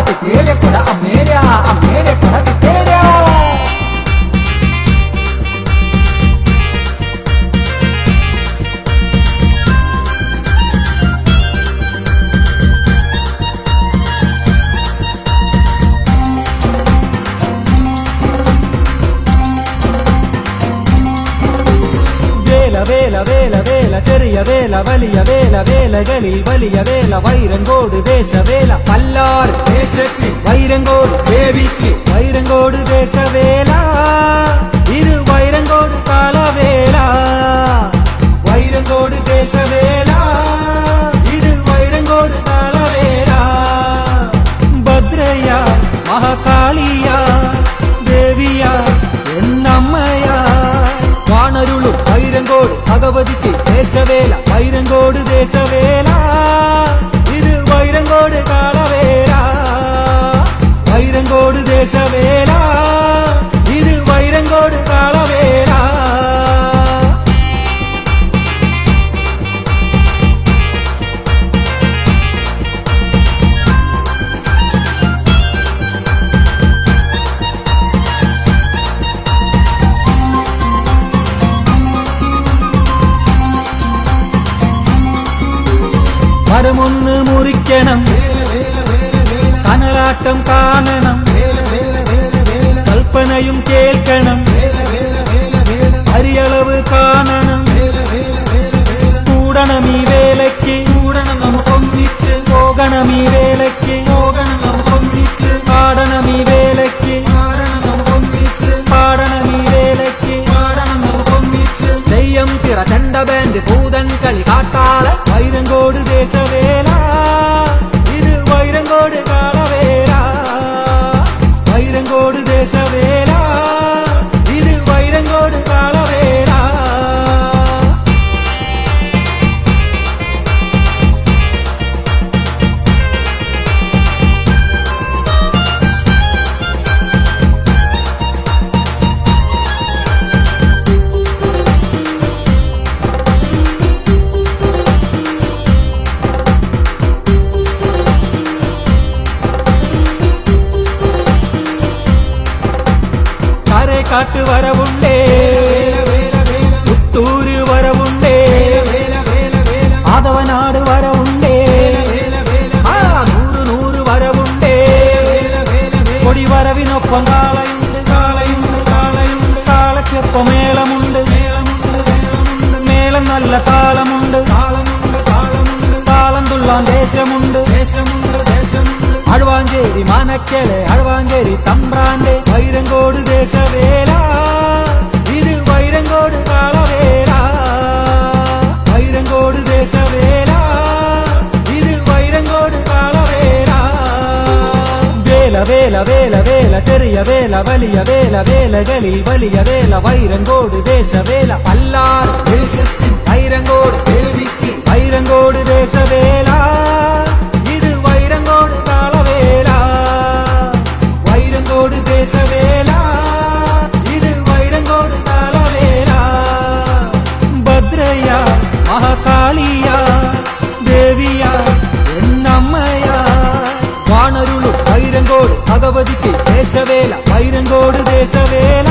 तेरे कड़ा मेरे कड़ा तेरे വേല വേല വേല ചെറിയ വേല വലിയ വേല വേലകളിൽ വലിയ വേല വൈരങ്കോട് ദേശവേല പല്ലാറ് ദേശത്തിൽ വൈരങ്കോട് ദേവിക്ക് വൈരങ്കോട് ദേശവേല ഇത് വൈരങ്കോട് കാളവേല വൈരങ്കോട് ദേശവേല ഇത് വൈരങ്കോട് കാളവേല ഭദ്രയ മഹാകാളിയ ദേവിയ എന്നമ്മയ വാണരുളും വൈരങ്കോട് ഭഗവതിക്ക് ദേശവേല വൈരങ്കോട് ദേശവേല ഇത് വൈരങ്കോട് കാളവേല വൈരങ്കോട് ദേശവേല ഇത് വൈരങ്കോട് കാളവേല മരമൊന്ന് മുറിക്കണം കനലാട്ടം കാണണം കൽപ്പനയും കേൾക്കണം അരിയളവ് കാണണം കൂടണം ഈ വേലയ്ക്ക് കൂടണം നമുക്കൊന്നിച്ച് പോകണം ഈ വേലയ്ക്ക് പോകണം നമുക്കൊന്നിച്ച് പാടണം ഈ വേലയ്ക്ക് പാടണം നമുക്കൊന്നിച്ച് പാടണം ഈ വേലയ്ക്ക് പാടണം നമുക്കൊന്നിച്ച് തെയ്യം തിറ ചണ്ട ബാൻഡ് ഭൂതൻ കളി കാട്ടാള വൈരങ്കോട് ദേശവേല ഇത് വൈരങ്കോട് കാളവേല വൈരങ്കോട് ദേശവേല ഇത് വൈരങ്കോട് കാളവേല കാട്ട് വരവുണ്ടേ പുത്തൂര് വരവുണ്ടേ ആദവനാട് വരവുണ്ടേ നൂറ് വരവുണ്ടേ കൊടി വരവിനൊപ്പം കാളയുണ്ട് കാളയുണ്ട് കാളയുണ്ട് കാളയ്ക്കൊപ്പം മേളമുണ്ട് മേളം നല്ല താളമുണ്ട് താളം തുള്ളാൻ ദേശമുണ്ട് അഴുവാഞ്ചേരി മനക്കലെ അഴുവാഞ്ചേരി തമ്പ്രാന്റെ വൈരങ്കോട് ദേശവേല ഇത് വൈരങ്കോട് കാളവേല വൈരങ്കോട് ദേശവേല ഇത് വൈരങ്കോട് കാളവേല വേല വേല വേല വേല ചെറിയ വേല വലിയ വേല വേലകളിൽ വലിയ വേല വൈരങ്കോട് ദേശവേല പല്ലാറ് ദേശത്തിൽ വൈരങ്കോട് ദേവിക്ക് വൈരങ്കോട് ദേശവേല ഇത് വൈരങ്കോട് കാളവേല വൈരങ്കോട് ദേശവേല ഇത് വൈരങ്കോട് കാളവേല ഭദ്രയ മഹാകാളിയ ദേവിയ എന്നമ്മയ വാണരുളും വൈരങ്കോട് ഭഗവതിക്ക് ദേശവേല വൈരങ്കോട് ദേശവേല